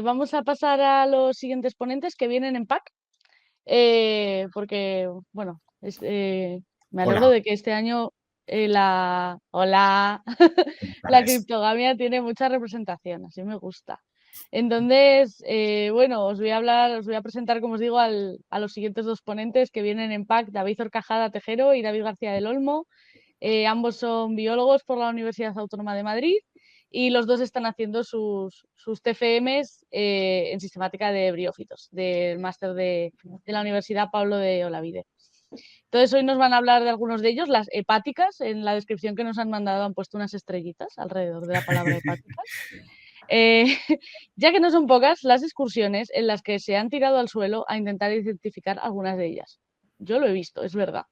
Vamos a pasar a los siguientes ponentes que vienen en pack, porque, bueno, me alegro Hola. de que este año hola, Buenas la tardes. criptogamia tiene mucha representación, así me gusta. Entonces, bueno, os voy a presentar, como os digo, a los siguientes dos ponentes que vienen en pack, David Horcajada Tejero y David García del Olmo. Ambos son biólogos por la Universidad Autónoma de Madrid y los dos están haciendo sus TFMs en sistemática de briófitos del máster de la Universidad Pablo de Olavide. Entonces hoy nos van a hablar de algunos de ellos, las hepáticas. En la descripción que nos han mandado han puesto unas estrellitas alrededor de la palabra hepáticas. Eh, ya que no son pocas las excursiones en las que se han tirado al suelo a intentar identificar algunas de ellas. Yo lo he visto, es verdad.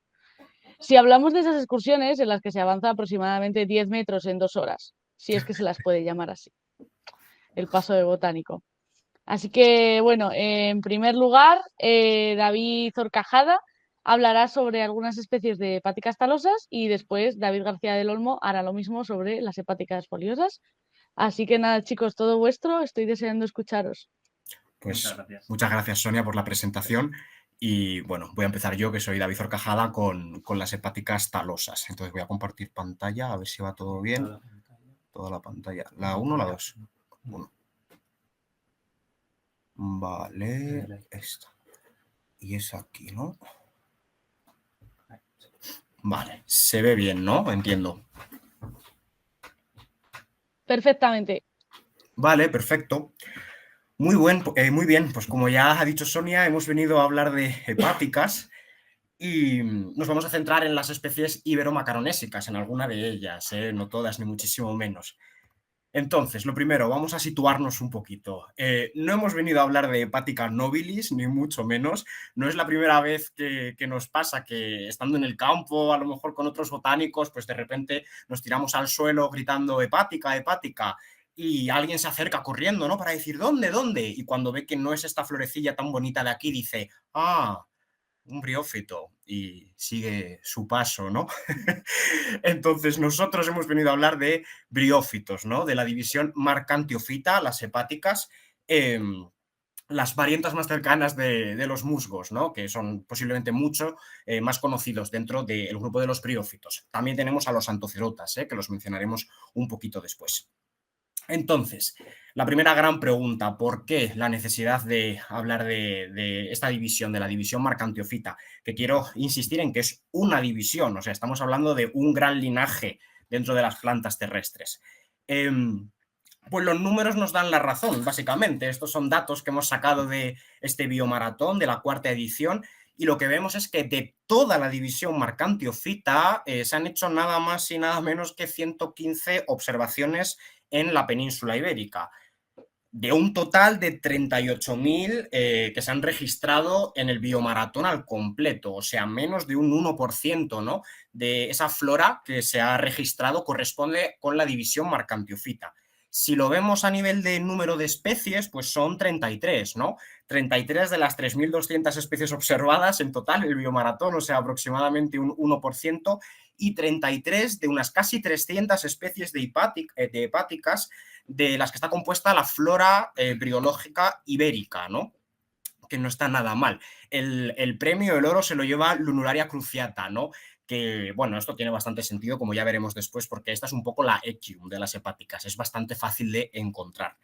Si hablamos de esas excursiones en las que se avanza aproximadamente 10 metros en 2 horas, si es que se las puede llamar así, el paso de botánico. Así que, bueno, en primer lugar, David Horcajada hablará sobre algunas especies de hepáticas talosas y después David García del Olmo hará lo mismo sobre las hepáticas foliosas. Así que nada, chicos, todo vuestro, estoy deseando escucharos. Pues muchas gracias, Sonia, por la presentación. Y bueno, voy a empezar yo, que soy David Horcajada, con las hepáticas talosas. Entonces voy a compartir pantalla, a ver si va todo bien. Toda la pantalla. ¿La 1 o la 2? 1. Vale, esta. Y es aquí, ¿no? Vale, se ve bien, ¿no? Entiendo. Perfectamente. Vale, perfecto. Muy bien. Pues como ya ha dicho Sonia, hemos venido a hablar de hepáticas. Y nos vamos a centrar en las especies iberomacaronésicas, en alguna de ellas, no todas ni muchísimo menos. Entonces, lo primero, vamos a situarnos un poquito. No hemos venido a hablar de Hepatica nobilis, ni mucho menos. No es la primera vez que nos pasa que estando en el campo, a lo mejor con otros botánicos, pues de repente nos tiramos al suelo gritando hepática, hepática, y alguien se acerca corriendo, ¿no? Para decir, ¿dónde, dónde? Y cuando ve que no es esta florecilla tan bonita de aquí, dice, ah, un briófito, y sigue su paso, ¿no? Entonces, nosotros hemos venido a hablar de briófitos, ¿no? De la división Marcantiophita, las hepáticas, eh, las variantes más cercanas de los musgos, ¿no? Que son posiblemente mucho más conocidos dentro del grupo de los briófitos. También tenemos a los antocerotas, que los mencionaremos un poquito después. Entonces, la primera gran pregunta, ¿por qué la necesidad de hablar de esta división, de la división Marcantiophita? Que quiero insistir en que es una división, o sea, estamos hablando de un gran linaje dentro de las plantas terrestres. Pues los números nos dan la razón, básicamente. Estos son datos que hemos sacado de este biomaratón, de la cuarta edición, y lo que vemos es que de toda la división Marcantiophita se han hecho nada más y nada menos que 115 observaciones en la península ibérica, de un total de 38.000 que se han registrado en el biomaratón al completo, o sea, menos de un 1%, ¿no? De esa flora que se ha registrado corresponde con la división Marcantiophita. Si lo vemos a nivel de número de especies, pues son 33, ¿no? 33 de las 3.200 especies observadas en total, el biomaratón, o sea, aproximadamente un 1%, y 33 de unas casi 300 especies de hepáticas de las que está compuesta la flora briológica ibérica, ¿no? Que no está nada mal. El premio, el oro, se lo lleva Lunularia cruciata, ¿no? Que, bueno, esto tiene bastante sentido, como ya veremos después, porque esta es un poco la equium de las hepáticas, es bastante fácil de encontrar.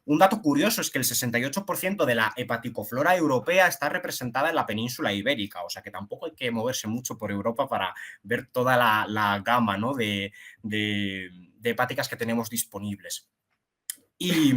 Un dato curioso es que el 68% de la hepaticoflora europea está representada en la península ibérica, o sea que tampoco hay que moverse mucho por Europa para ver toda la gama, ¿no? de hepáticas que tenemos disponibles. Y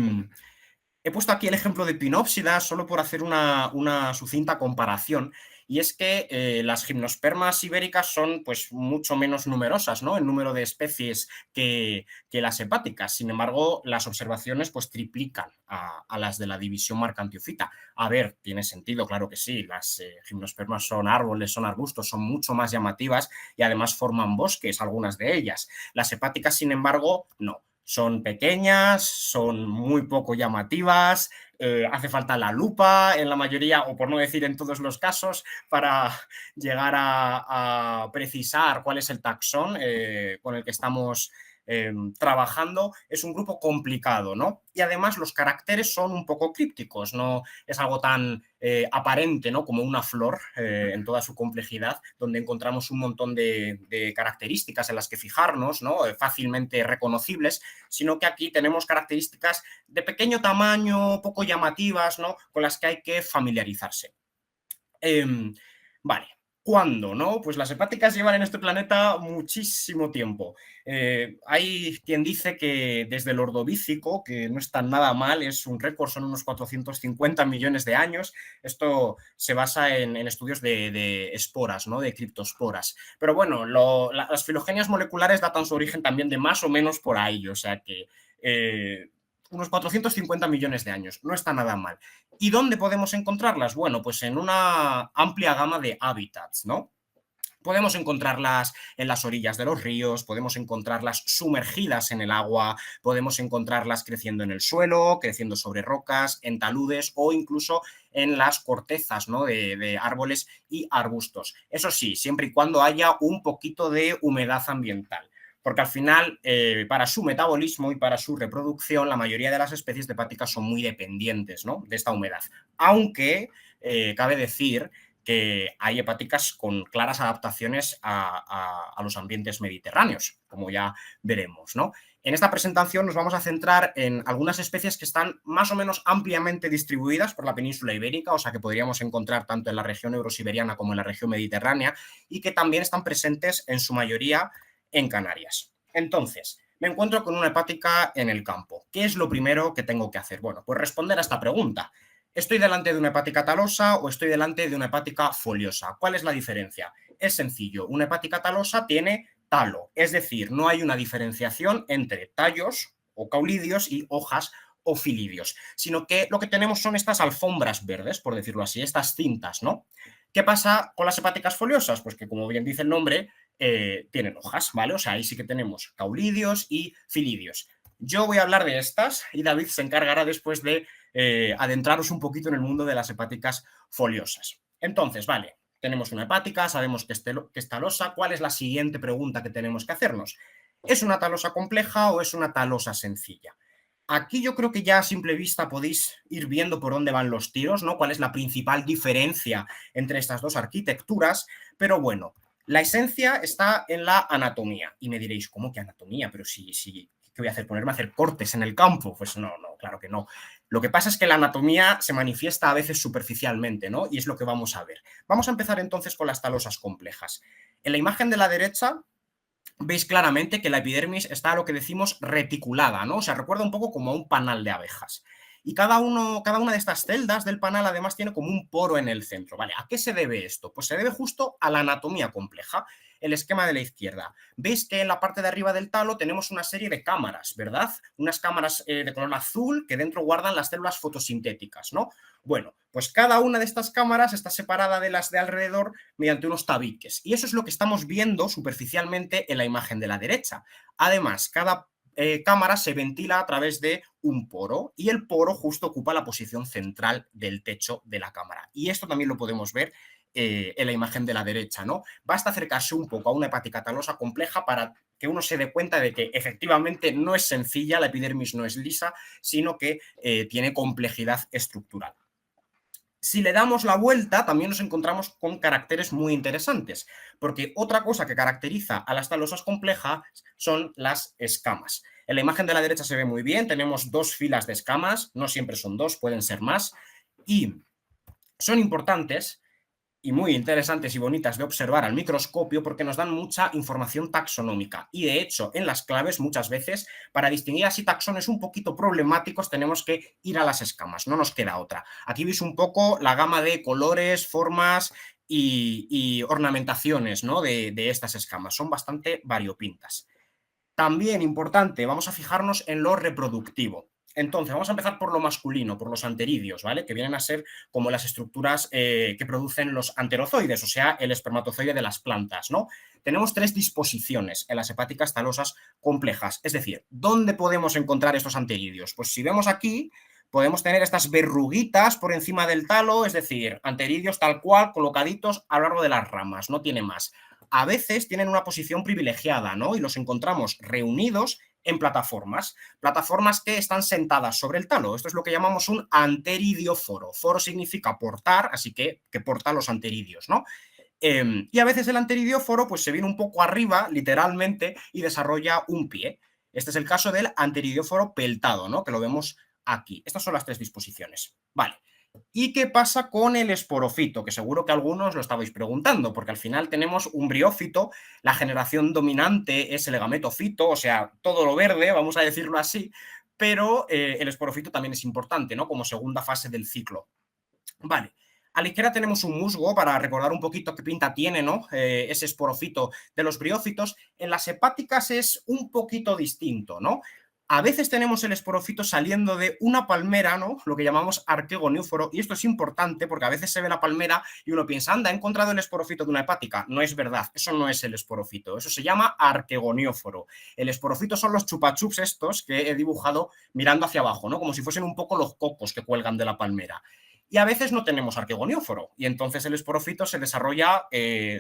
he puesto aquí el ejemplo de Pinopsida solo por hacer una sucinta comparación, y es que las gimnospermas ibéricas son pues mucho menos numerosas, ¿no? En número de especies que las hepáticas. Sin embargo, las observaciones pues triplican a las de la división Marcantiophita. A ver, tiene sentido, claro que sí. Las gimnospermas son árboles, son arbustos, son mucho más llamativas y además forman bosques, algunas de ellas. Las hepáticas, sin embargo, no. Son pequeñas, son muy poco llamativas, hace falta la lupa en la mayoría, o por no decir en todos los casos, para llegar a precisar cuál es el taxón con el que estamos trabajando, es un grupo complicado, ¿no? Y además los caracteres son un poco crípticos, no es algo tan aparente, ¿no? Como una flor en toda su complejidad, donde encontramos un montón de características en las que fijarnos, ¿no? Fácilmente reconocibles, sino que aquí tenemos características de pequeño tamaño, poco llamativas, ¿no? Con las que hay que familiarizarse. Vale. ¿Cuándo? ¿No? Pues las hepáticas llevan en este planeta muchísimo tiempo. Hay quien dice que desde el Ordovícico, que no está nada mal, es un récord, son unos 450 millones de años. Esto se basa en estudios de esporas, ¿no? De criptosporas. Pero bueno, las filogenias moleculares datan su origen también de más o menos por ahí, o sea que unos 450 millones de años, no está nada mal. ¿Y dónde podemos encontrarlas? Bueno, pues en una amplia gama de hábitats, ¿no? Podemos encontrarlas en las orillas de los ríos, podemos encontrarlas sumergidas en el agua, podemos encontrarlas creciendo en el suelo, creciendo sobre rocas, en taludes o incluso en las cortezas, ¿no? de árboles y arbustos. Eso sí, siempre y cuando haya un poquito de humedad ambiental. Porque al final, para su metabolismo y para su reproducción, la mayoría de las especies de hepáticas son muy dependientes, ¿no? De esta humedad. Aunque cabe decir que hay hepáticas con claras adaptaciones a los ambientes mediterráneos, como ya veremos, ¿no? En esta presentación nos vamos a centrar en algunas especies que están más o menos ampliamente distribuidas por la península ibérica, o sea que podríamos encontrar tanto en la región eurosiberiana como en la región mediterránea, y que también están presentes en su mayoría en Canarias. Entonces, me encuentro con una hepática en el campo. ¿Qué es lo primero que tengo que hacer? Bueno, pues responder a esta pregunta. ¿Estoy delante de una hepática talosa o estoy delante de una hepática foliosa? ¿Cuál es la diferencia? Es sencillo, una hepática talosa tiene talo, es decir, no hay una diferenciación entre tallos o caulidios y hojas o filidios, sino que lo que tenemos son estas alfombras verdes, por decirlo así, estas cintas, ¿no? ¿Qué pasa con las hepáticas foliosas? Pues que, como bien dice el nombre, tienen hojas, ¿vale? O sea, ahí sí que tenemos caulidios y filidios. Yo voy a hablar de estas y David se encargará después de adentraros un poquito en el mundo de las hepáticas foliosas. Entonces, vale, tenemos una hepática, sabemos que es talosa. ¿Cuál es la siguiente pregunta que tenemos que hacernos? ¿Es una talosa compleja o es una talosa sencilla? Aquí yo creo que ya a simple vista podéis ir viendo por dónde van los tiros, ¿no? Cuál es la principal diferencia entre estas dos arquitecturas, pero bueno, la esencia está en la anatomía. Y me diréis, ¿cómo que anatomía? Pero si, ¿qué voy a hacer? ¿Ponerme a hacer cortes en el campo? Pues no, claro que no. Lo que pasa es que la anatomía se manifiesta a veces superficialmente, ¿no? Y es lo que vamos a ver. Vamos a empezar entonces con las talosas complejas. En la imagen de la derecha veis claramente que la epidermis está, lo que decimos, reticulada, ¿no? O sea, recuerda un poco como a un panal de abejas. Y cada una de estas celdas del panal además tiene como un poro en el centro, ¿vale? ¿A qué se debe esto? Pues se debe justo a la anatomía compleja. El esquema de la izquierda. Veis que en la parte de arriba del talo tenemos una serie de cámaras, ¿verdad? Unas cámaras de color azul que dentro guardan las células fotosintéticas, ¿no? Bueno, pues cada una de estas cámaras está separada de las de alrededor mediante unos tabiques. Y eso es lo que estamos viendo superficialmente en la imagen de la derecha. Además, cada cámara se ventila a través de un poro y el poro justo ocupa la posición central del techo de la cámara. Y esto también lo podemos ver en la imagen de la derecha, ¿no? Basta acercarse un poco a una hepática talosa compleja para que uno se dé cuenta de que efectivamente no es sencilla, la epidermis no es lisa, sino que tiene complejidad estructural. Si le damos la vuelta, también nos encontramos con caracteres muy interesantes, porque otra cosa que caracteriza a las talosas complejas son las escamas. En la imagen de la derecha se ve muy bien, tenemos dos filas de escamas, no siempre son dos, pueden ser más, y son importantes y muy interesantes y bonitas de observar al microscopio porque nos dan mucha información taxonómica y de hecho en las claves muchas veces para distinguir así taxones un poquito problemáticos tenemos que ir a las escamas, no nos queda otra. Aquí veis un poco la gama de colores, formas y ornamentaciones, ¿no? de estas escamas, son bastante variopintas. También importante, vamos a fijarnos en lo reproductivo. Entonces, vamos a empezar por lo masculino, por los anteridios, ¿vale? Que vienen a ser como las estructuras que producen los anterozoides, o sea, el espermatozoide de las plantas, ¿no? Tenemos tres disposiciones en las hepáticas talosas complejas, es decir, ¿dónde podemos encontrar estos anteridios? Pues si vemos aquí, podemos tener estas verruguitas por encima del talo, es decir, anteridios tal cual, colocaditos a lo largo de las ramas, no tiene más. a veces tienen una posición privilegiada, ¿no? Y los encontramos reunidos en plataformas que están sentadas sobre el talo. Esto es lo que llamamos un anteridióforo. Foro significa portar, así que porta los anteridios, ¿no? Y a veces el anteridióforo pues, se viene un poco arriba, literalmente, y desarrolla un pie. Este es el caso del anteridióforo peltado, ¿no? Que lo vemos aquí. Estas son las tres disposiciones. Vale. ¿Y qué pasa con el esporofito? Que seguro que algunos lo estabais preguntando, porque al final tenemos un briófito, la generación dominante es el gametofito, o sea, todo lo verde, vamos a decirlo así, pero el esporofito también es importante, ¿no? Como segunda fase del ciclo. Vale. A la izquierda tenemos un musgo para recordar un poquito qué pinta tiene, ¿no? Ese esporofito de los briófitos. En las hepáticas es un poquito distinto, ¿no? A veces tenemos el esporofito saliendo de una palmera, ¿no? Lo que llamamos arquegoníforo, y esto es importante porque a veces se ve la palmera y uno piensa, anda, he encontrado el esporofito de una hepática. No es verdad, eso no es el esporofito, eso se llama arquegonióforo. El esporofito son los chupachups estos que he dibujado mirando hacia abajo, ¿no? Como si fuesen un poco los cocos que cuelgan de la palmera. Y a veces no tenemos arquegonióforo y entonces el esporofito se desarrolla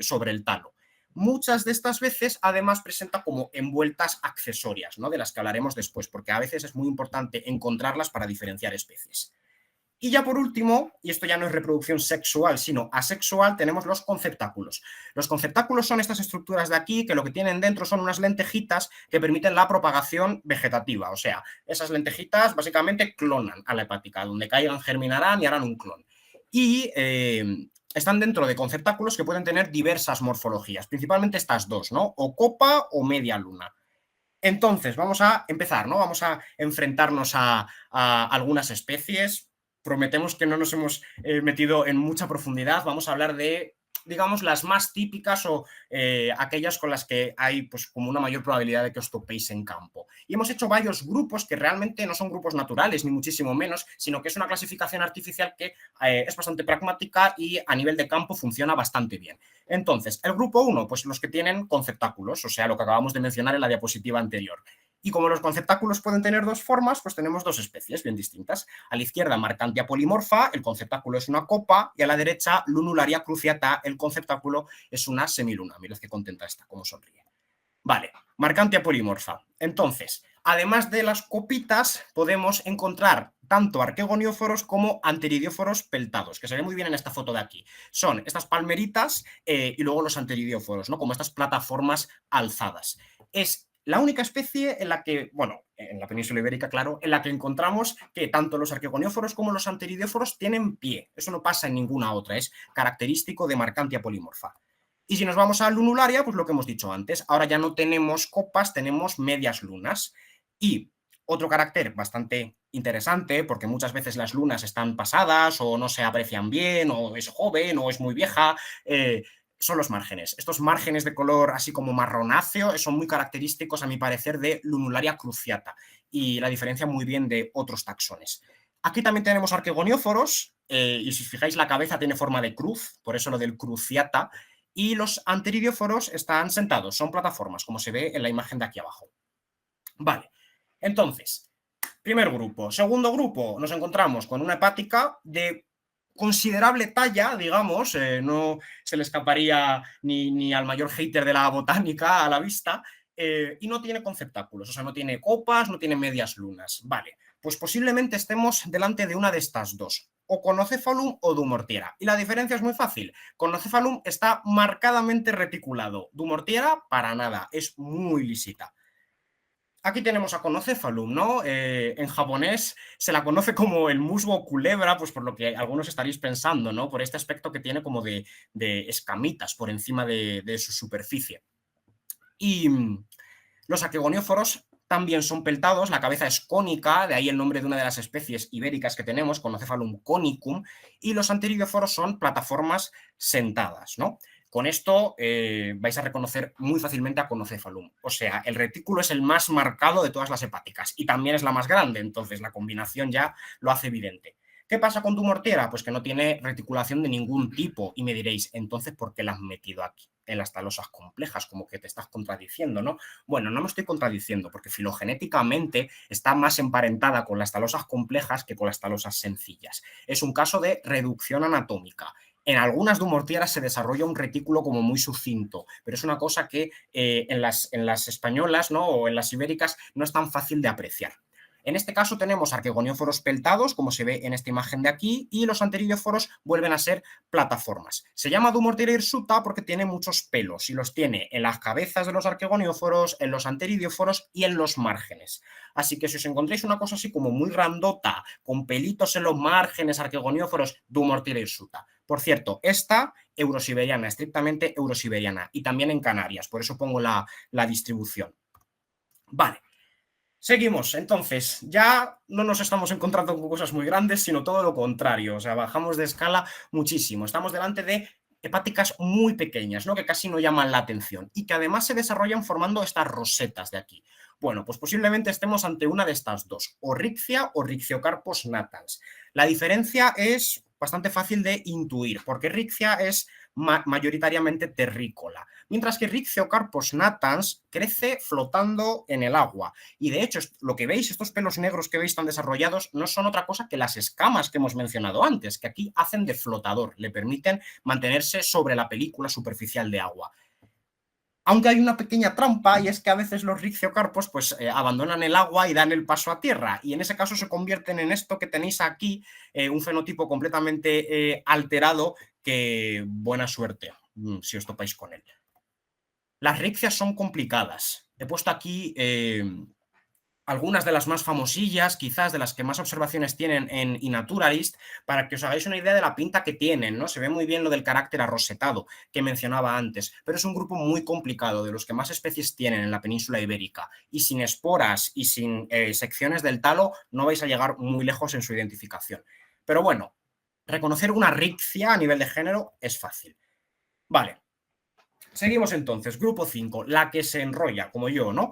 sobre el talo. Muchas de estas veces además presenta como envueltas accesorias, ¿no? De las que hablaremos después, porque a veces es muy importante encontrarlas para diferenciar especies. Y ya por último, y esto ya no es reproducción sexual, sino asexual, tenemos los conceptáculos. Los conceptáculos son estas estructuras de aquí que lo que tienen dentro son unas lentejitas que permiten la propagación vegetativa. O sea, esas lentejitas básicamente clonan a la hepática. Donde caigan germinarán y harán un clon. Y están dentro de conceptáculos que pueden tener diversas morfologías, principalmente estas dos, ¿no? O copa o media luna. Entonces, vamos a empezar, ¿no? Vamos a enfrentarnos a algunas especies. Prometemos que no nos hemos metido en mucha profundidad. Vamos a hablar de, digamos, las más típicas o aquellas con las que hay pues, como una mayor probabilidad de que os topéis en campo. Y hemos hecho varios grupos que realmente no son grupos naturales, ni muchísimo menos, sino que es una clasificación artificial que es bastante pragmática y a nivel de campo funciona bastante bien. Entonces, el grupo 1, pues los que tienen conceptáculos, o sea, lo que acabamos de mencionar en la diapositiva anterior. Y como los conceptáculos pueden tener dos formas, pues tenemos dos especies bien distintas. A la izquierda, Marcantia polimorfa, el conceptáculo es una copa, y a la derecha, Lunularia cruciata, el conceptáculo es una semiluna. Mirad qué contenta está, cómo sonríe. Vale, Marcantia polimorfa. Entonces, además de las copitas, podemos encontrar tanto arquegonióforos como anteridióforos peltados, que se ve muy bien en esta foto de aquí. Son estas palmeritas y luego los anteridióforos, ¿no? Como estas plataformas alzadas. Es la única especie en la que, bueno, en la península ibérica, claro, en la que encontramos que tanto los arquegonióforos como los anteridióforos tienen pie. Eso no pasa en ninguna otra, es característico de Marcantia polimorfa. Y si nos vamos a lunularia, pues lo que hemos dicho antes, ahora ya no tenemos copas, tenemos medias lunas. Y otro carácter bastante interesante, porque muchas veces las lunas están pasadas o no se aprecian bien, o es joven o es muy vieja, son los márgenes. Estos márgenes de color así como marronáceo son muy característicos, a mi parecer, de Lunularia cruciata y la diferencia muy bien de otros taxones. Aquí también tenemos arquegonióforos y si os fijáis la cabeza tiene forma de cruz, por eso lo del cruciata, y los anteridióforos están sentados, son plataformas, como se ve en la imagen de aquí abajo. Vale, entonces, primer grupo. Segundo grupo, nos encontramos con una hepática de considerable talla, digamos, no se le escaparía ni al mayor hater de la botánica a la vista, y no tiene conceptáculos, o sea, no tiene copas, no tiene medias lunas. Vale, pues posiblemente estemos delante de una de estas dos, o Conocefalum o Dumortiera. Y la diferencia es muy fácil. Conocefalum está marcadamente reticulado, Dumortiera para nada, es muy lisita. Aquí tenemos a Conocefalum, ¿no? En japonés se la conoce como el musgo culebra, pues por lo que algunos estaréis pensando, ¿no? Por este aspecto que tiene como de escamitas por encima de su superficie. Y los aquegonióforos también son peltados, la cabeza es cónica, de ahí el nombre de una de las especies ibéricas que tenemos, Conocefalum conicum, y los anteridióforos son plataformas sentadas, ¿no? Con esto vais a reconocer muy fácilmente a Conocefalum. O sea, el retículo es el más marcado de todas las hepáticas y también es la más grande, entonces la combinación ya lo hace evidente. ¿Qué pasa con Dumortiera? Pues que no tiene reticulación de ningún tipo y me diréis, entonces, ¿por qué la has metido aquí? En las talosas complejas, como que te estás contradiciendo, ¿no? Bueno, no me estoy contradiciendo porque filogenéticamente está más emparentada con las talosas complejas que con las talosas sencillas. Es un caso de reducción anatómica. En algunas dumortieras se desarrolla un retículo como muy sucinto, pero es una cosa que en las españolas, ¿no? O en las ibéricas no es tan fácil de apreciar. En este caso tenemos arquegonióforos peltados, como se ve en esta imagen de aquí, y los anteridióforos vuelven a ser plataformas. Se llama dumortiera hirsuta porque tiene muchos pelos y los tiene en las cabezas de los arquegonióforos, en los anteridióforos y en los márgenes. Así que si os encontráis una cosa así como muy grandota, con pelitos en los márgenes, arquegonióforos, dumortiera hirsuta. Por cierto, esta eurosiberiana, estrictamente eurosiberiana, y también en Canarias, por eso pongo la distribución. Vale. Seguimos, entonces, ya no nos estamos encontrando con cosas muy grandes, sino todo lo contrario, o sea, bajamos de escala muchísimo. Estamos delante de hepáticas muy pequeñas, ¿no? Que casi no llaman la atención y que además se desarrollan formando estas rosetas de aquí. Bueno, pues posiblemente estemos ante una de estas dos, o Rixia o Rixiocarpos natans. La diferencia es bastante fácil de intuir, porque Rixia es mayoritariamente terrícola, mientras que Rixiocarpos natans crece flotando en el agua. Y de hecho, lo que veis, estos pelos negros que veis tan desarrollados, no son otra cosa que las escamas que hemos mencionado antes, que aquí hacen de flotador, le permiten mantenerse sobre la película superficial de agua. Aunque hay una pequeña trampa, y es que a veces los riciocarpos pues, abandonan el agua y dan el paso a tierra, y en ese caso se convierten en esto que tenéis aquí, un fenotipo completamente alterado, que buena suerte si os topáis con él. Las riccias son complicadas. He puesto aquí algunas de las más famosillas, quizás de las que más observaciones tienen en eNaturalist, para que os hagáis una idea de la pinta que tienen, ¿no? Se ve muy bien lo del carácter arrosetado que mencionaba antes, pero es un grupo muy complicado, de los que más especies tienen en la península ibérica, y sin esporas y sin secciones del talo no vais a llegar muy lejos en su identificación. Pero bueno, reconocer una riccia a nivel de género es fácil. Vale. Seguimos entonces, grupo 5, la que se enrolla, como yo, ¿no?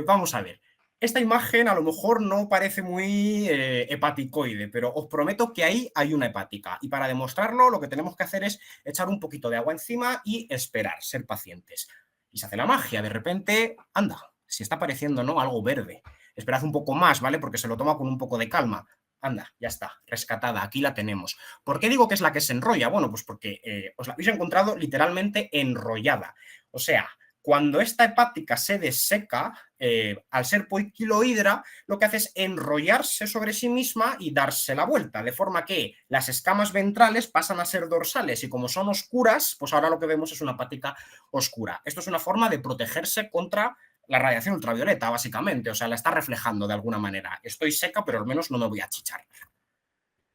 Vamos a ver. Esta imagen a lo mejor no parece muy hepaticoide, pero os prometo que ahí hay una hepática. Y para demostrarlo, lo que tenemos que hacer es echar un poquito de agua encima y esperar, ser pacientes. Y se hace la magia, de repente, anda, si está apareciendo, ¿no? Algo verde. Esperad un poco más, ¿vale? Porque se lo toma con un poco de calma. Anda, ya está, rescatada, aquí la tenemos. ¿Por qué digo que es la que se enrolla? Bueno, pues porque os la habéis encontrado literalmente enrollada. O sea, cuando esta hepática se deseca, al ser poiquilohidra, lo que hace es enrollarse sobre sí misma y darse la vuelta, de forma que las escamas ventrales pasan a ser dorsales y como son oscuras, pues ahora lo que vemos es una hepática oscura. Esto es una forma de protegerse contra la radiación ultravioleta, básicamente, o sea, la está reflejando de alguna manera. Estoy seca, pero al menos no me voy a chichar.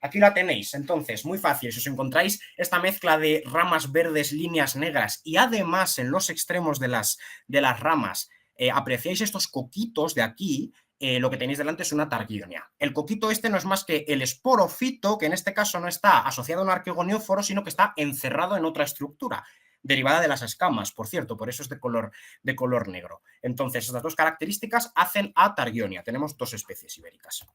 Aquí la tenéis, entonces, muy fácil. Si os encontráis esta mezcla de ramas verdes, líneas negras y además en los extremos de las ramas apreciáis estos coquitos de aquí, lo que tenéis delante es una targionia. El coquito este no es más que el esporofito, que en este caso no está asociado a un arquegonióforo, sino que está encerrado en otra estructura, derivada de las escamas, por cierto, por eso es de color negro. Entonces, estas dos características hacen a targionia. Tenemos dos especies ibéricas.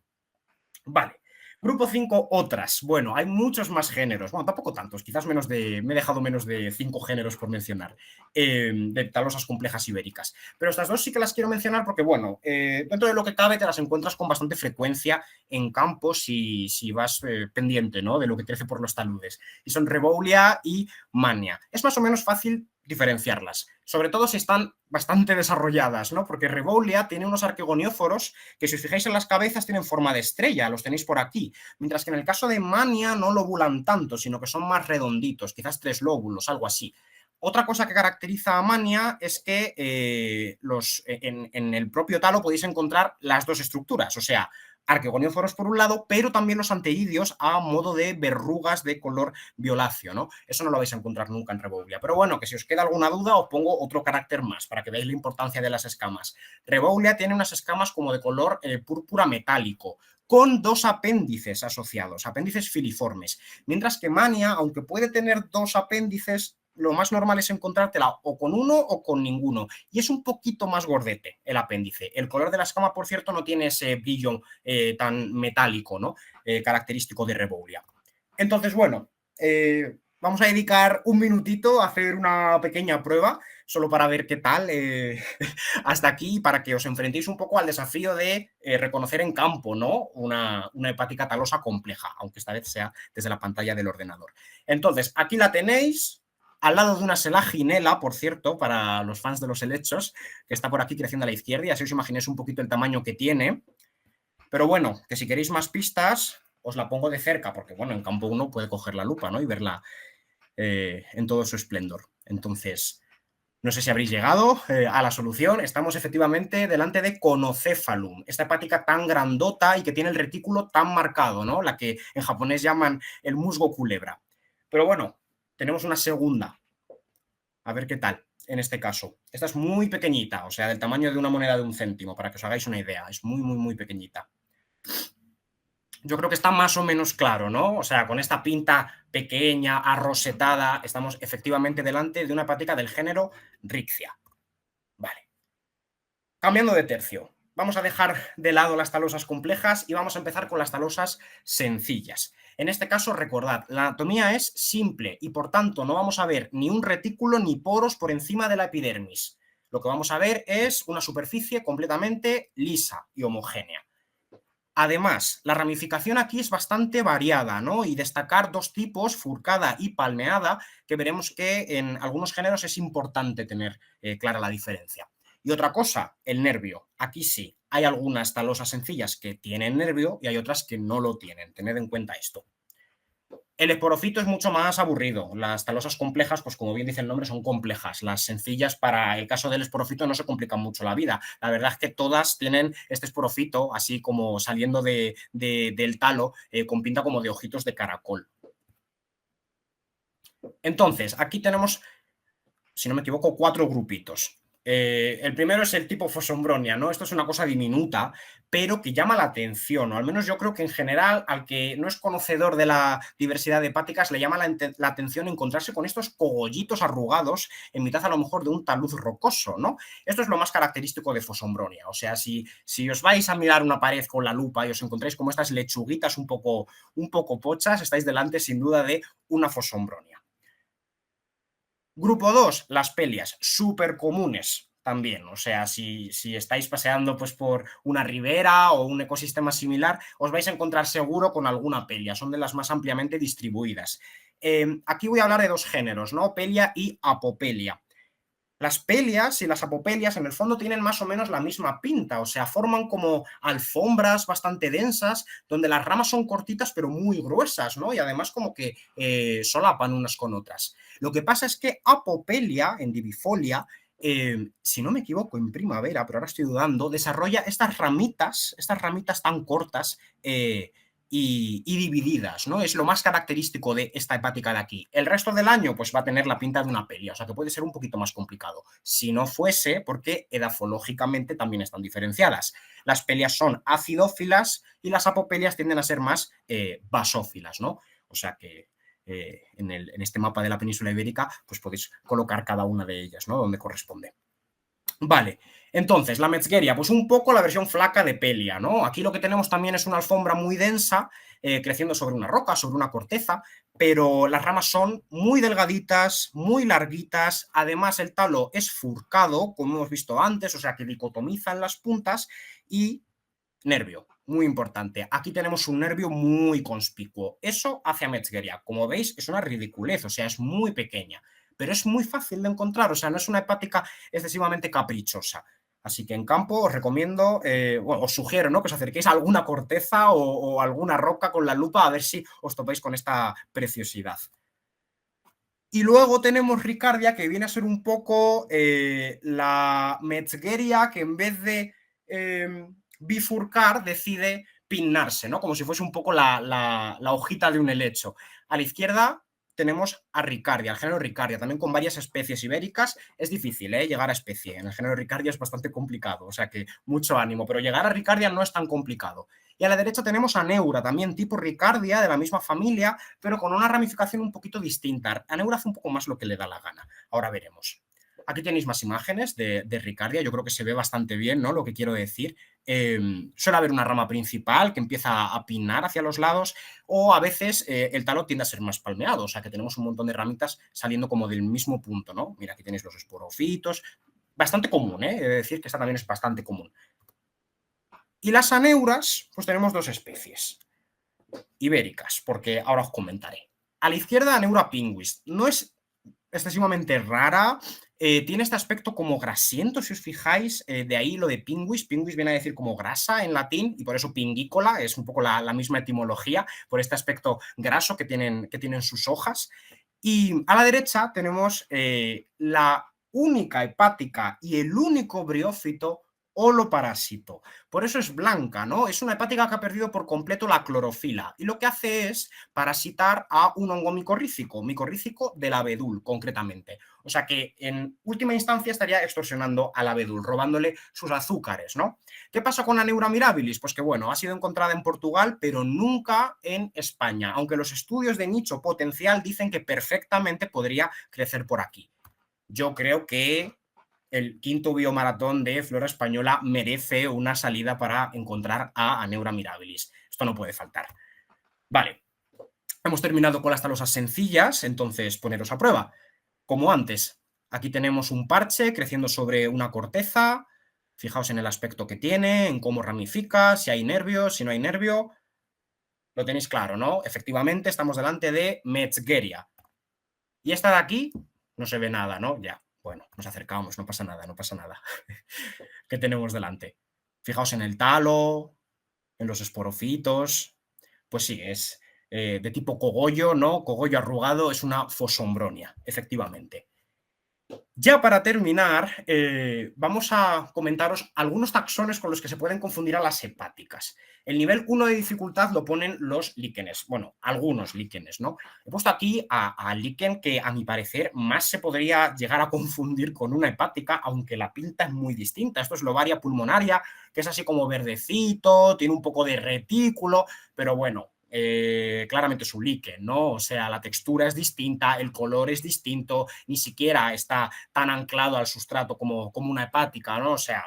Vale. Grupo 5, otras. Bueno, hay muchos más géneros. Bueno, tampoco tantos, quizás me he dejado menos de 5 géneros por mencionar, de talosas complejas ibéricas. Pero estas dos sí que las quiero mencionar porque, bueno, dentro de lo que cabe te las encuentras con bastante frecuencia en campos si vas pendiente, ¿no? De lo que crece por los taludes. Y son Revoulia y Mania. Es más o menos fácil diferenciarlas, sobre todo si están bastante desarrolladas, ¿no? Porque Revoulia tiene unos arquegonióforos que, si os fijáis en las cabezas, tienen forma de estrella, los tenéis por aquí, mientras que en el caso de Mania no lobulan tanto, sino que son más redonditos, quizás 3 lóbulos, algo así. Otra cosa que caracteriza a Mania es que en el propio talo podéis encontrar las dos estructuras, o sea, arquegonióforos por un lado, pero también los anteidios a modo de verrugas de color violáceo, ¿no? Eso no lo vais a encontrar nunca en Revoulia. Pero bueno, que si os queda alguna duda, os pongo otro carácter más para que veáis la importancia de las escamas. Revoulia tiene unas escamas como de color púrpura metálico, con 2 apéndices asociados, apéndices filiformes, mientras que Mania, aunque puede tener 2 apéndices, lo más normal es encontrártela o con uno o con ninguno. Y es un poquito más gordete el apéndice. El color de la escama, por cierto, no tiene ese brillo tan metálico, ¿no? Característico de Revoulia. Entonces, bueno, vamos a dedicar un minutito a hacer una pequeña prueba, solo para ver qué tal hasta aquí, para que os enfrentéis un poco al desafío de reconocer en campo, ¿no? Una hepática talosa compleja, aunque esta vez sea desde la pantalla del ordenador. Entonces, aquí la tenéis, al lado de una selaginela, por cierto, para los fans de los helechos, que está por aquí creciendo a la izquierda, y así os imaginéis un poquito el tamaño que tiene. Pero bueno, que si queréis más pistas, os la pongo de cerca, porque bueno, en campo uno puede coger la lupa, ¿no? Y verla en todo su esplendor. Entonces, no sé si habréis llegado a la solución. Estamos efectivamente delante de Conocéphalum, esta hepática tan grandota y que tiene el retículo tan marcado, ¿no? La que en japonés llaman el musgo culebra. Pero bueno, tenemos una segunda. A ver qué tal en este caso. Esta es muy pequeñita, o sea, del tamaño de una moneda de 1 céntimo, para que os hagáis una idea. Es muy, muy, muy pequeñita. Yo creo que está más o menos claro, ¿no? O sea, con esta pinta pequeña, arrosetada, estamos efectivamente delante de una hepática del género Riccia. Vale. Cambiando de tercio, vamos a dejar de lado las talosas complejas y vamos a empezar con las talosas sencillas. En este caso, recordad, la anatomía es simple y por tanto no vamos a ver ni un retículo ni poros por encima de la epidermis. Lo que vamos a ver es una superficie completamente lisa y homogénea. Además, la ramificación aquí es bastante variada, ¿no? Y destacar dos tipos, furcada y palmeada, que veremos que en algunos géneros es importante tener clara la diferencia. Y otra cosa, el nervio. Aquí sí, hay algunas talosas sencillas que tienen nervio y hay otras que no lo tienen. Tened en cuenta esto. El esporofito es mucho más aburrido. Las talosas complejas, pues como bien dice el nombre, son complejas. Las sencillas, para el caso del esporofito, no se complican mucho la vida. La verdad es que todas tienen este esporofito, así como saliendo del talo, con pinta como de ojitos de caracol. Entonces, aquí tenemos, si no me equivoco, 4 grupitos. El primero es el tipo Fosombronia, ¿no? Esto es una cosa diminuta, pero que llama la atención, o al menos yo creo que en general al que no es conocedor de la diversidad de hepáticas le llama la atención encontrarse con estos cogollitos arrugados en mitad a lo mejor de un talud rocoso, ¿no? Esto es lo más característico de Fosombronia, o sea, si os vais a mirar una pared con la lupa y os encontráis como estas lechuguitas un poco pochas, estáis delante sin duda de una Fosombronia. Grupo 2, las pelias, súper comunes también. O sea, si estáis paseando pues, por una ribera o un ecosistema similar, os vais a encontrar seguro con alguna pelia. Son de las más ampliamente distribuidas. Aquí voy a hablar de dos géneros, ¿no? Pelia y apopelia. Las pelias y las apopelias en el fondo tienen más o menos la misma pinta, o sea, forman como alfombras bastante densas, donde las ramas son cortitas pero muy gruesas, ¿no? Y además como que solapan unas con otras. Lo que pasa es que apopelia, en divifolia, si no me equivoco, en primavera, pero ahora estoy dudando, desarrolla estas ramitas tan cortas, y divididas, ¿no? Es lo más característico de esta hepática de aquí. El resto del año, pues va a tener la pinta de una pelia, o sea que puede ser un poquito más complicado. Si no fuese, porque edafológicamente también están diferenciadas. Las pelias son acidófilas y las apopelias tienden a ser más basófilas, ¿no? O sea que en este mapa de la península ibérica, pues podéis colocar cada una de ellas, ¿no? Donde corresponde. Vale, entonces la Metzgeria, pues un poco la versión flaca de Pelia, ¿no? Aquí lo que tenemos también es una alfombra muy densa, creciendo sobre una roca, sobre una corteza, pero las ramas son muy delgaditas, muy larguitas, además el talo es furcado, como hemos visto antes, o sea que dicotomiza en las puntas, y nervio, muy importante. Aquí tenemos un nervio muy conspicuo. Eso hace a Metzgeria. Como veis, es una ridiculez, o sea, es muy pequeña, pero es muy fácil de encontrar, o sea, no es una hepática excesivamente caprichosa. Así que en campo os recomiendo, bueno, os sugiero, ¿no? Que os acerquéis a alguna corteza o alguna roca con la lupa a ver si os topáis con esta preciosidad. Y luego tenemos Ricardia, que viene a ser un poco la Metzgeria, que en vez de bifurcar, decide pinnarse, ¿no? Como si fuese un poco la hojita de un helecho. A la izquierda tenemos a Ricardia, el género Ricardia, también con varias especies ibéricas. Es difícil llegar a especie. En el género Ricardia es bastante complicado, o sea que mucho ánimo, pero llegar a Ricardia no es tan complicado. Y a la derecha tenemos a Neura, también tipo Ricardia, de la misma familia, pero con una ramificación un poquito distinta. A Neura hace un poco más lo que le da la gana. Ahora veremos. Aquí tenéis más imágenes de Ricardia, yo creo que se ve bastante bien, ¿no? Lo que quiero decir. suele haber una rama principal que empieza a pinar hacia los lados, o a veces el talo tiende a ser más palmeado, o sea que tenemos un montón de ramitas saliendo como del mismo punto, ¿no? Mira, aquí tenéis los esporofitos, bastante común, ¿eh? He de decir que esta también es bastante común. Y las aneuras, pues tenemos dos especies ibéricas, porque ahora os comentaré. A la izquierda, Aneura pinguis. No es excesivamente rara, tiene este aspecto como grasiento, si os fijáis, de ahí lo de pinguis. Pinguis viene a decir como grasa en latín y por eso pingícola, es un poco la misma etimología, por este aspecto graso que tienen sus hojas. Y a la derecha tenemos la única hepática y el único briófito holoparásito. Por eso es blanca, ¿no? Es una hepática que ha perdido por completo la clorofila y lo que hace es parasitar a un hongo micorrícico del abedul, concretamente. O sea que en última instancia estaría extorsionando al abedul, robándole sus azúcares, ¿no? ¿Qué pasa con la Aneura mirabilis? Pues que, bueno, ha sido encontrada en Portugal, pero nunca en España, aunque los estudios de nicho potencial dicen que perfectamente podría crecer por aquí. Yo creo que el quinto biomaratón de Flora Española merece una salida para encontrar a Aneura mirabilis. Esto no puede faltar. Vale, hemos terminado con las talosas sencillas, entonces poneros a prueba. Como antes, aquí tenemos un parche creciendo sobre una corteza. Fijaos en el aspecto que tiene, en cómo ramifica, si hay nervio, si no hay nervio. Lo tenéis claro, ¿no? Efectivamente, estamos delante de Metzgeria. Y esta de aquí no se ve nada, ¿no? Ya, bueno, nos acercamos, no pasa nada, no pasa nada. ¿Qué tenemos delante? Fijaos en el talo, en los esporofitos. Pues sí, es de tipo cogollo, ¿no? Cogollo arrugado, es una fosombronia, efectivamente. Ya para terminar, vamos a comentaros algunos taxones con los que se pueden confundir a las hepáticas. El nivel 1 de dificultad lo ponen los líquenes, bueno, algunos líquenes, ¿no? He puesto aquí a líquen que a mi parecer más se podría llegar a confundir con una hepática, aunque la pinta es muy distinta. Esto es Lobaria pulmonaria, que es así como verdecito, tiene un poco de retículo, pero bueno, claramente es un líquen, ¿no? O sea, la textura es distinta, el color es distinto, ni siquiera está tan anclado al sustrato como una hepática, ¿no? O sea,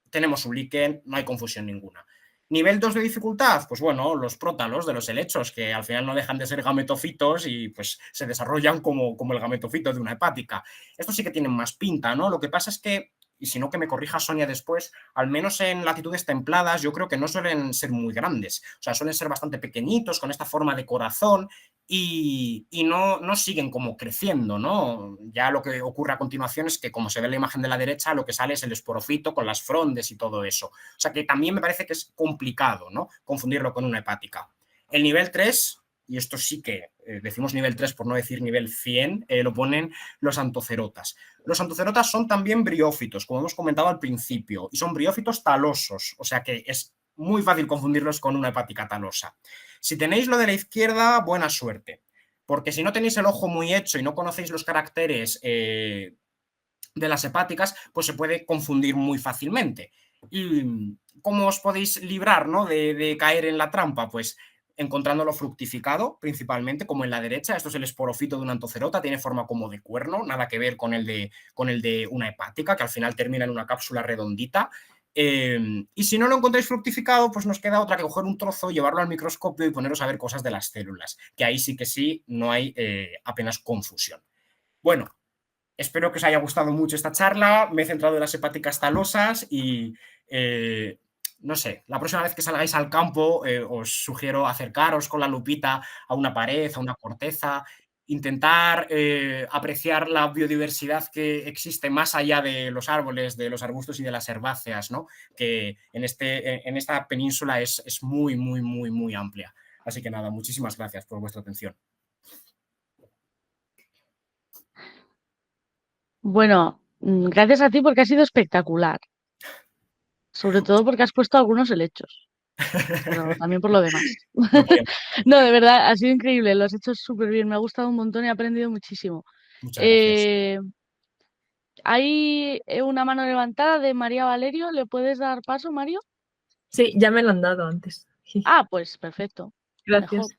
tenemos un líquen, no hay confusión ninguna. Nivel 2 de dificultad, pues bueno, los prótalos de los helechos, que al final no dejan de ser gametofitos y pues se desarrollan como el gametofito de una hepática. Estos sí que tienen más pinta, ¿no? Lo que pasa es que, y si no que me corrija Sonia después, al menos en latitudes templadas yo creo que no suelen ser muy grandes, o sea, suelen ser bastante pequeñitos, con esta forma de corazón, y no siguen como creciendo, ¿no? Ya lo que ocurre a continuación es que, como se ve en la imagen de la derecha, lo que sale es el esporofito con las frondes y todo eso. O sea que también me parece que es complicado, ¿no? Confundirlo con una hepática. El nivel 3, y esto sí que decimos nivel 3 por no decir nivel 100, lo ponen los antocerotas. Los antocerotas son también briófitos, como hemos comentado al principio, y son briófitos talosos, o sea que es muy fácil confundirlos con una hepática talosa. Si tenéis lo de la izquierda, buena suerte, porque si no tenéis el ojo muy hecho y no conocéis los caracteres de las hepáticas, pues se puede confundir muy fácilmente. ¿Y cómo os podéis librar, ¿no? de caer en la trampa? Pues encontrándolo fructificado, principalmente, como en la derecha. Esto es el esporofito de una antocerota, tiene forma como de cuerno, nada que ver con el de una hepática, que al final termina en una cápsula redondita. Y si no lo encontráis fructificado, pues nos queda otra que coger un trozo, llevarlo al microscopio y poneros a ver cosas de las células, que ahí sí que sí, no hay apenas confusión. Bueno, espero que os haya gustado mucho esta charla. Me he centrado en las hepáticas talosas y no sé, la próxima vez que salgáis al campo os sugiero acercaros con la lupita a una pared, a una corteza, intentar apreciar la biodiversidad que existe más allá de los árboles, de los arbustos y de las herbáceas, ¿no? Que en esta península es muy, muy, muy, muy amplia. Así que nada, muchísimas gracias por vuestra atención. Bueno, gracias a ti porque ha sido espectacular. Sobre todo porque has puesto algunos helechos, pero también por lo demás. No quería- No, de verdad, ha sido increíble, lo has hecho súper bien, me ha gustado un montón y he aprendido muchísimo. Muchas gracias. Eh, Hay una mano levantada de María Valerio, ¿le puedes dar paso, Mario? Sí, ya me lo han dado antes. Ah, pues perfecto, mejor. Gracias.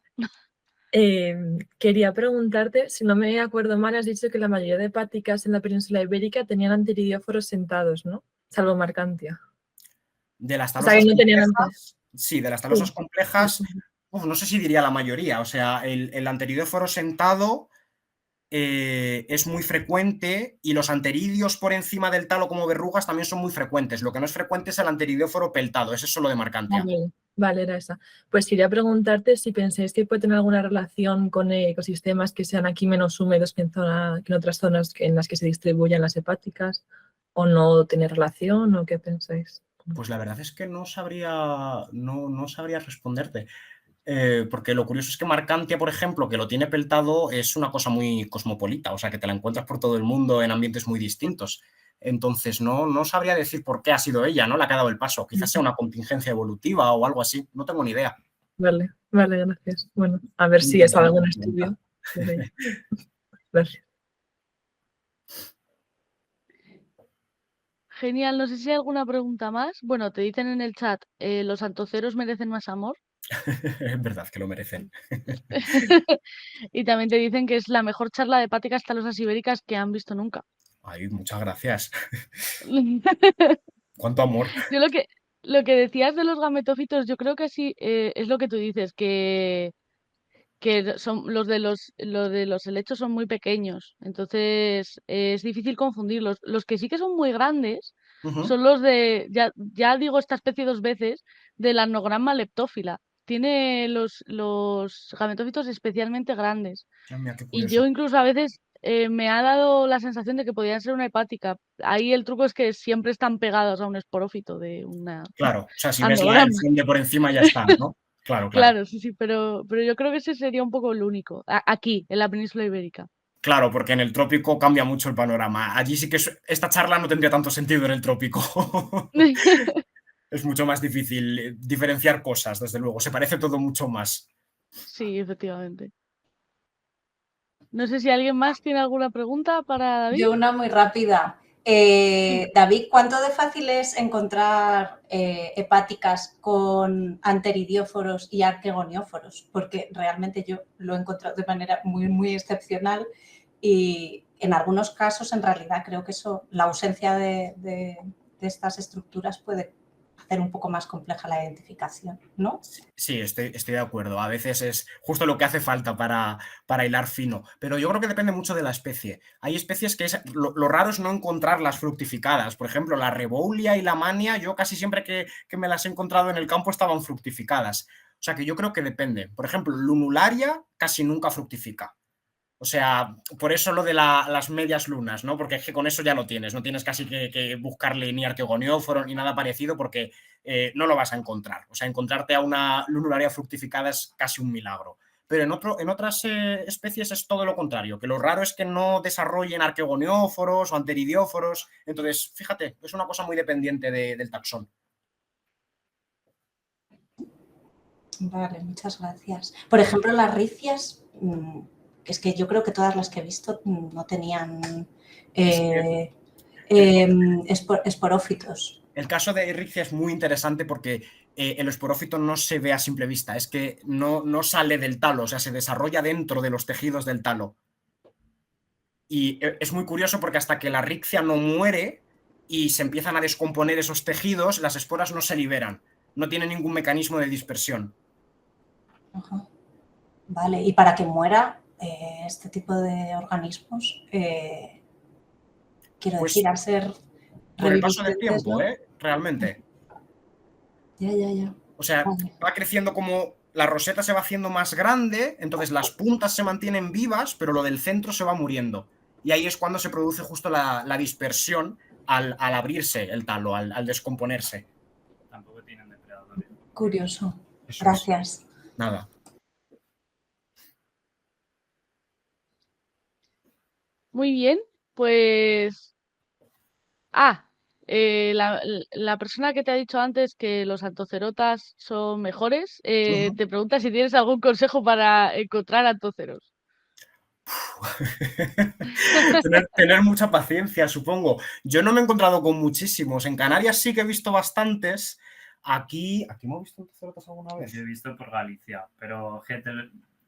Quería preguntarte, si no me acuerdo mal, has dicho que la mayoría de hepáticas en la península ibérica tenían anteridióforos sentados, ¿no? Salvo Marcantia. De las O sea, talosas que no tenían antes. complejas, sí, de las talosas Sí. complejas, no sé si diría la mayoría. O sea, el anteridóforo sentado es muy frecuente y los anteridios por encima del talo como verrugas también son muy frecuentes. Lo que no es frecuente es el anteridióforo peltado, ese es solo de Marcantia. Vale, era esa. Pues quería preguntarte si pensáis que puede tener alguna relación con ecosistemas que sean aquí menos húmedos que en otras zonas en las que se distribuyen las hepáticas, o no tiene relación, o qué pensáis. Pues la verdad es que no sabría responderte. Porque lo curioso es que Marcantia, por ejemplo, que lo tiene peltado, es una cosa muy cosmopolita, o sea, que te la encuentras por todo el mundo en ambientes muy distintos. Entonces, no sabría decir por qué ha sido ella, ¿no? La que ha dado el paso. Quizás sea una contingencia evolutiva o algo así, no tengo ni idea. Vale, gracias. Bueno, a ver si es algún estudio. Gracias. Genial, no sé si hay alguna pregunta más. Bueno, te dicen en el chat, ¿los antoceros merecen más amor? Es verdad que lo merecen. Y también te dicen que es la mejor charla de hepáticas talosas ibéricas que han visto nunca. Ay, muchas gracias. Cuánto amor. Yo lo que decías de los gametófitos, yo creo que sí, es lo que tú dices, que son los de los helechos son muy pequeños, entonces es difícil confundirlos. Los que sí que son muy grandes son los de, ya digo esta especie dos veces, del Arnogramma leptófila. Tiene los gametófitos especialmente grandes. Ah, mira, qué Y curioso. yo incluso a veces me ha dado la sensación de que podrían ser una hepática. Ahí el truco es que siempre están pegados a un esporófito de una Claro, o sea, si ves el Arnogramma. fondo de por encima ya está, ¿no? Claro, claro. Claro, sí, pero yo creo que ese sería un poco el único, aquí, en la península ibérica. Claro, porque en el trópico cambia mucho el panorama. Allí sí que esta charla no tendría tanto sentido en el trópico. Es mucho más difícil diferenciar cosas, desde luego. Se parece todo mucho más. Sí, efectivamente. No sé si alguien más tiene alguna pregunta para David. Yo una muy rápida. David, ¿cuánto de fácil es encontrar hepáticas con anteridióforos y arquegonióforos? Porque realmente yo lo he encontrado de manera muy, muy excepcional y en algunos casos, en realidad, creo que eso, la ausencia de estas estructuras puede hacer un poco más compleja la identificación, ¿no? Sí, estoy de acuerdo. A veces es justo lo que hace falta para hilar fino. Pero yo creo que depende mucho de la especie. Hay especies que lo raro es no encontrarlas fructificadas. Por ejemplo, la Revoulia y la Mania, yo casi siempre que me las he encontrado en el campo estaban fructificadas. O sea que yo creo que depende. Por ejemplo, Lunularia casi nunca fructifica. O sea, por eso lo de las medias lunas, ¿no? Porque es que con eso ya lo tienes, no tienes casi que buscarle ni arquegonióforo ni nada parecido porque no lo vas a encontrar. O sea, encontrarte a una lunularia fructificada es casi un milagro. Pero en otras especies es todo lo contrario, que lo raro es que no desarrollen arquegonióforos o anteridióforos. Entonces, fíjate, es una cosa muy dependiente del taxón. Vale, muchas gracias. Por ejemplo, las ricias, es que yo creo que todas las que he visto no tenían esporófitos. El caso de Riccia es muy interesante porque el esporófito no se ve a simple vista, es que no sale del talo, o sea, se desarrolla dentro de los tejidos del talo. Y es muy curioso porque hasta que la riccia no muere y se empiezan a descomponer esos tejidos, las esporas no se liberan, no tienen ningún mecanismo de dispersión. Ajá. Vale, y para que muera este tipo de organismos, quiero decir, al ser por el paso del tiempo, ¿no? Realmente. Ya. O sea, vale. va creciendo como la roseta se va haciendo más grande, entonces las puntas se mantienen vivas, pero lo del centro se va muriendo. Y ahí es cuando se produce justo la dispersión al abrirse el talo, al descomponerse. Tampoco tienen depredadores. Curioso. Eso Gracias. es. Nada. Muy bien, pues... la persona que te ha dicho antes que los antocerotas son mejores, te pregunta si tienes algún consejo para encontrar antoceros. tener mucha paciencia, supongo. Yo no me he encontrado con muchísimos. En Canarias sí que he visto bastantes. Aquí hemos visto antocerotas alguna vez. Yo he visto por Galicia, pero gente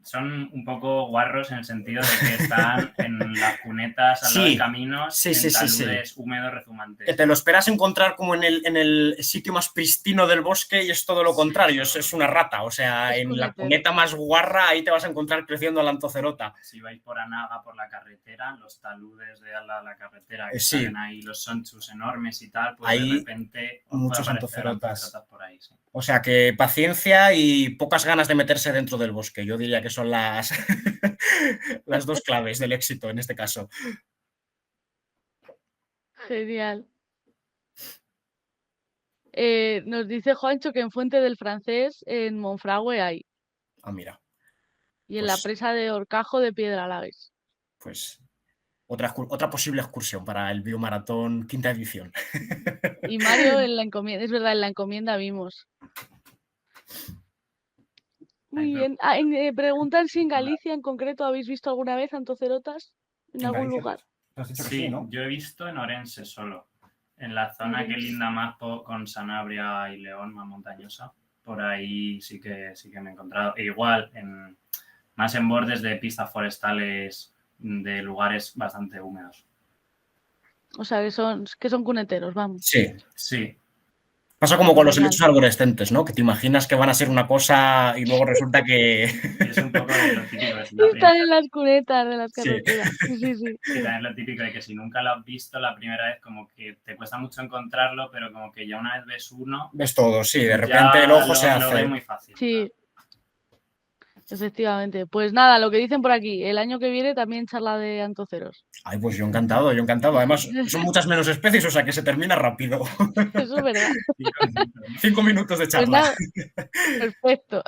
Son un poco guarros en el sentido de que están en las cunetas al lado Sí. de caminos, Sí, en sí, sí, sí. taludes húmedos rezumantes. Que te lo esperas encontrar como en el sitio más pristino del bosque y es todo lo Sí, contrario, eso. es una rata. O sea, Es en la cunetero. cuneta más guarra ahí te vas a encontrar creciendo la antocerota. Si vais por Anaga, por la carretera, los taludes de al lado de la carretera que Sí. salen ahí, los sonchus enormes y tal, pues Ahí de repente os puede muchos aparecer antocerotas. por ahí. Sí. O sea que paciencia y pocas ganas de meterse dentro del bosque. Yo diría que son las, las dos claves del éxito en este caso. Genial. Nos dice Juancho que en Fuente del Francés, en Monfragüe hay. Ah, mira, Y en la Pues- presa de Horcajo de Piedralaves. pues otra posible excursión para el biomaratón quinta edición. Y Mario en la encomienda, es verdad, en la encomienda vimos. Muy Ay, pero- bien. Preguntan si en Galicia en concreto habéis visto alguna vez antocerotas en En algún Galicia. lugar. Has dicho que Sí, yo he visto en Orense solo, en la zona que Orense. linda más con Sanabria y León, más montañosa. Por ahí sí que me he encontrado. E igual, más en bordes de pistas forestales de lugares bastante húmedos. O sea, que son cuneteros, vamos. Sí. Sí, Pasa como con los Fenomenal. helechos arborescentes, ¿no? Que te imaginas que van a ser una cosa y luego resulta que... es un poco de lo típico. Es Y están en las cunetas de las Sí. carreteras. Sí, sí, sí. Sí, también es lo típico de que si nunca lo has visto la primera vez, como que te cuesta mucho encontrarlo, pero como que ya una vez ves uno, Ves todo, sí, de ya repente el ojo lo, se lo hace. ves muy fácil. Sí, efectivamente. Pues nada, lo que dicen por aquí, el año que viene también charla de antoceros. Ay, pues yo encantado, yo encantado. Además, son muchas menos especies, o sea que se termina rápido. Eso es verdad. 5 minutos de Pues charla. nada, perfecto.